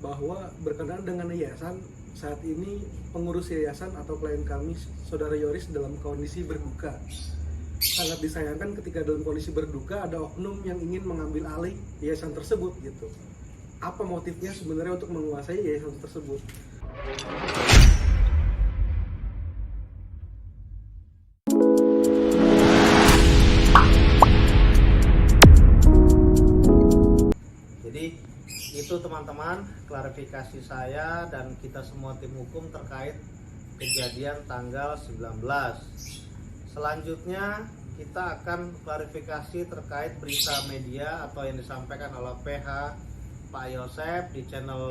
bahwa berkenaan dengan yayasan, saat ini pengurus yayasan atau klien kami, Saudara Yoris, dalam kondisi berduka. Sangat disayangkan ketika dalam kondisi berduka ada oknum yang ingin mengambil alih yayasan tersebut gitu. Apa motifnya sebenarnya untuk menguasai yayasan tersebut? Jadi itu teman-teman klarifikasi saya dan kita semua tim hukum terkait kejadian tanggal 19. Selanjutnya kita akan klarifikasi terkait berita media atau yang disampaikan oleh PH Pak Yosep di channel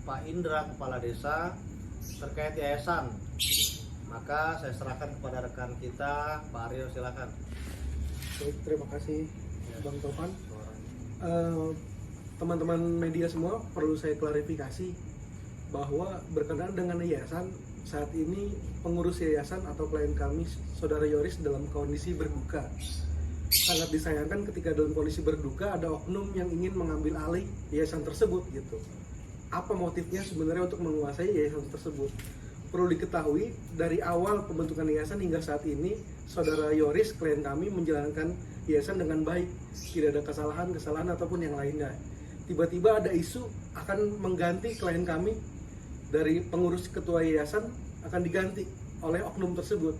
Pak Indra Kepala Desa terkait yayasan. Maka saya serahkan kepada rekan kita Pak Aryo, silakan. Baik, terima kasih Bang Topan. Teman-teman media semua, perlu saya klarifikasi bahwa berkenaan dengan yayasan, saat ini pengurus yayasan atau klien kami, Saudara Yoris, dalam kondisi berduka. Sangat disayangkan ketika dalam kondisi berduka ada oknum yang ingin mengambil alih yayasan tersebut gitu. Apa motifnya sebenarnya untuk menguasai yayasan tersebut? Perlu diketahui, dari awal pembentukan yayasan hingga saat ini, Saudara Yoris, klien kami, menjalankan yayasan dengan baik, tidak ada kesalahan ataupun yang lainnya. Tiba-tiba ada isu akan mengganti klien kami, dari pengurus ketua yayasan akan diganti oleh oknum tersebut.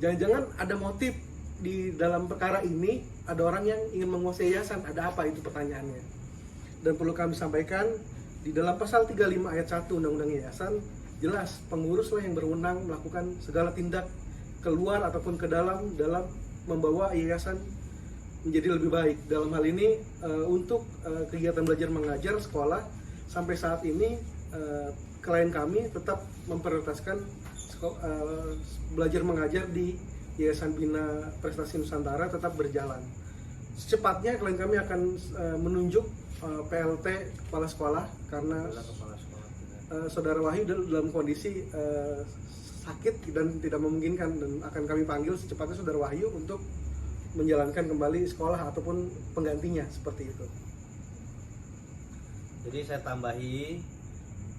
Jangan-jangan ada motif di dalam perkara ini, ada orang yang ingin menguasai yayasan. Ada apa itu pertanyaannya? Dan perlu kami sampaikan, di dalam pasal 35 ayat 1 Undang-Undang Yayasan, jelas penguruslah yang berwenang melakukan segala tindak keluar ataupun ke dalam membawa yayasan menjadi lebih baik. Dalam hal ini untuk kegiatan belajar mengajar sekolah, sampai saat ini klien kami tetap memprioritaskan belajar mengajar di Yayasan Bina Prestasi Nusantara tetap berjalan. Secepatnya klien kami akan menunjuk PLT kepala sekolah karena Saudara Wahyu dalam kondisi sakit dan tidak memungkinkan, dan akan kami panggil secepatnya Saudara Wahyu untuk menjalankan kembali sekolah ataupun penggantinya, seperti itu. Jadi saya tambahi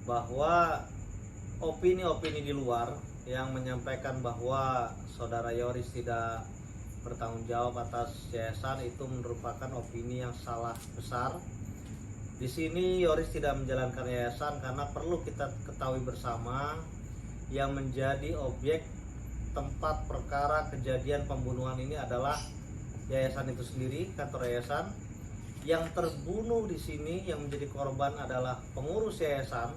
bahwa opini-opini di luar yang menyampaikan bahwa Saudara Yoris tidak bertanggung jawab atas yayasan itu merupakan opini yang salah besar. Di sini Yoris tidak menjalankan yayasan karena perlu kita ketahui bersama yang menjadi objek tempat perkara kejadian pembunuhan ini adalah yayasan itu sendiri, kantor yayasan. Yang terbunuh di sini yang menjadi korban adalah pengurus yayasan,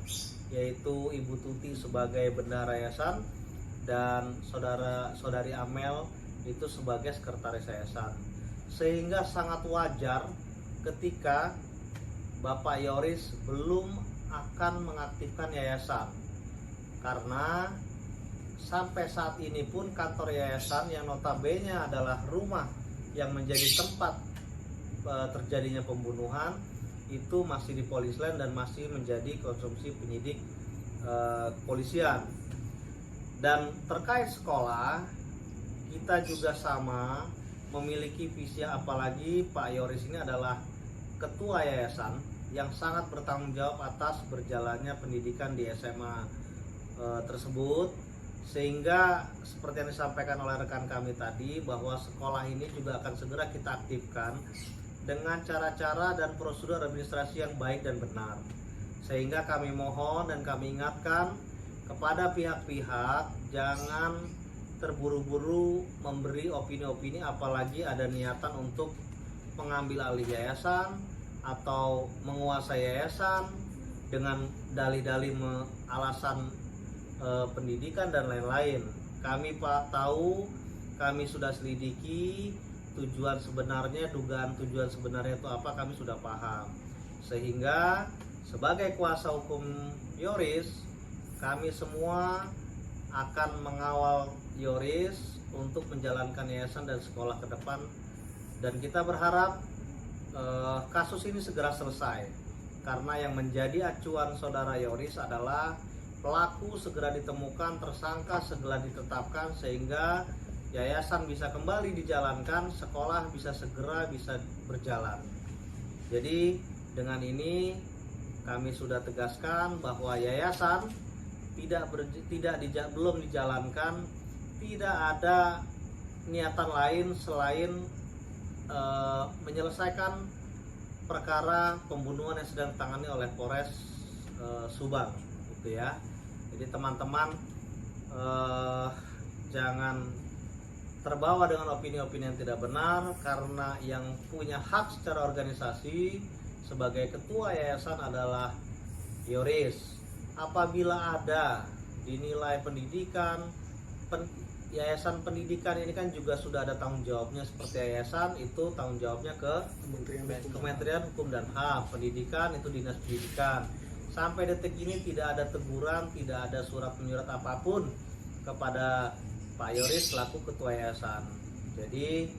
yaitu Ibu Tuti sebagai bendahara yayasan dan saudari Amel itu sebagai sekretaris yayasan. Sehingga sangat wajar ketika Bapak Yoris belum akan mengaktifkan yayasan, karena sampai saat ini pun kantor yayasan yang notabene adalah rumah yang menjadi tempat terjadinya pembunuhan itu masih di Polisland dan masih menjadi konsumsi penyidik kepolisian. Dan terkait sekolah, kita juga sama memiliki visi, apalagi Pak Yoris ini adalah ketua yayasan yang sangat bertanggung jawab atas berjalannya pendidikan di SMA tersebut. Sehingga seperti yang disampaikan oleh rekan kami tadi, bahwa sekolah ini juga akan segera kita aktifkan dengan cara-cara dan prosedur administrasi yang baik dan benar. Sehingga kami mohon dan kami ingatkan kepada pihak-pihak jangan terburu-buru memberi opini-opini, apalagi ada niatan untuk mengambil alih yayasan atau menguasai yayasan dengan dalih-dalih alasan pendidikan dan lain-lain. Kami tahu, kami sudah selidiki tujuan sebenarnya, dugaan tujuan sebenarnya itu apa, kami sudah paham. Sehingga sebagai kuasa hukum Yoris, kami semua akan mengawal Yoris untuk menjalankan yayasan dan sekolah ke depan, dan kita berharap kasus ini segera selesai, karena yang menjadi acuan Saudara Yoris adalah pelaku segera ditemukan, tersangka segera ditetapkan, sehingga yayasan bisa kembali dijalankan, sekolah bisa segera berjalan. Jadi dengan ini kami sudah tegaskan bahwa yayasan belum dijalankan, tidak ada niatan lain selain menyelesaikan perkara pembunuhan yang sedang ditangani oleh Polres Subang, gitu ya. Jadi teman-teman jangan terbawa dengan opini-opini yang tidak benar, karena yang punya hak secara organisasi sebagai ketua yayasan adalah Yoris. Apabila ada dinilai pendidikan, yayasan pendidikan ini kan juga sudah ada tanggung jawabnya seperti yayasan, itu tanggung jawabnya ke Kementerian Hukum dan HAM. Pendidikan itu Dinas Pendidikan. Sampai detik ini tidak ada teguran, tidak ada surat menyurat apapun kepada Pak Yoris selaku ketua yayasan. Jadi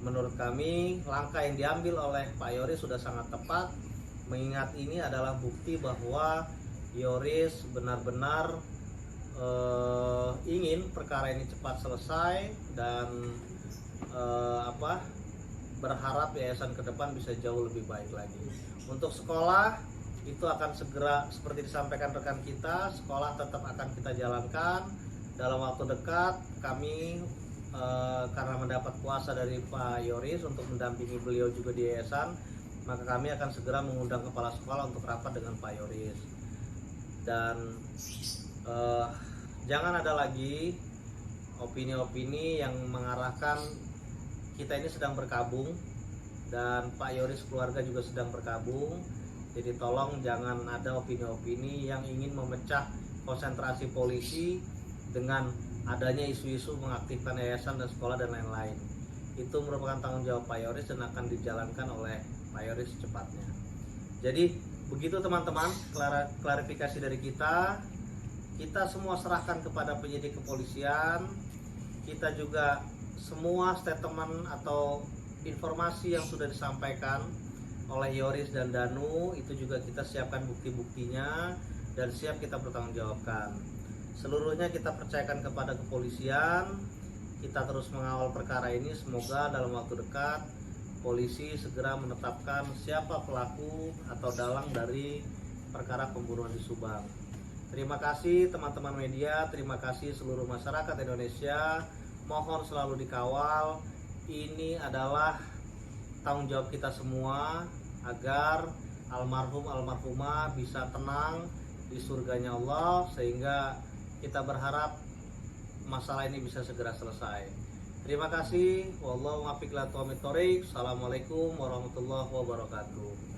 menurut kami langkah yang diambil oleh Pak Yoris sudah sangat tepat, mengingat ini adalah bukti bahwa Yoris benar-benar ingin perkara ini cepat selesai dan berharap yayasan ke depan bisa jauh lebih baik lagi. Untuk sekolah itu akan segera seperti disampaikan rekan kita, sekolah tetap akan kita jalankan dalam waktu dekat. Kami karena mendapat kuasa dari Pak Yoris untuk mendampingi beliau juga di yayasan, maka kami akan segera mengundang kepala sekolah untuk rapat dengan Pak Yoris. Dan jangan ada lagi opini-opini yang mengarahkan kita ini sedang berkabung dan Pak Yoris keluarga juga sedang berkabung. Jadi tolong jangan ada opini-opini yang ingin memecah konsentrasi polisi dengan adanya isu-isu mengaktifkan yayasan dan sekolah dan lain-lain. Itu merupakan tanggung jawab Pak Yoris dan akan dijalankan oleh Pak Yoris secepatnya. Jadi begitu teman-teman klarifikasi dari kita. Kita semua serahkan kepada penyidik kepolisian. Kita juga semua statement atau informasi yang sudah disampaikan oleh Yoris dan Danu itu juga kita siapkan bukti-buktinya dan siap kita bertanggungjawabkan. Seluruhnya kita percayakan kepada kepolisian. Kita terus mengawal perkara ini. Semoga dalam waktu dekat polisi segera menetapkan siapa pelaku atau dalang dari perkara pembunuhan di Subang. Terima kasih teman-teman media, terima kasih seluruh masyarakat Indonesia. Mohon selalu dikawal. Ini adalah tanggung jawab kita semua agar almarhum almarhumah bisa tenang di surganya Allah, sehingga kita berharap masalah ini bisa segera selesai. Terima kasih. Wallahu muwaffiq ila aqwamit thoriq. Assalamualaikum warahmatullahi wabarakatuh.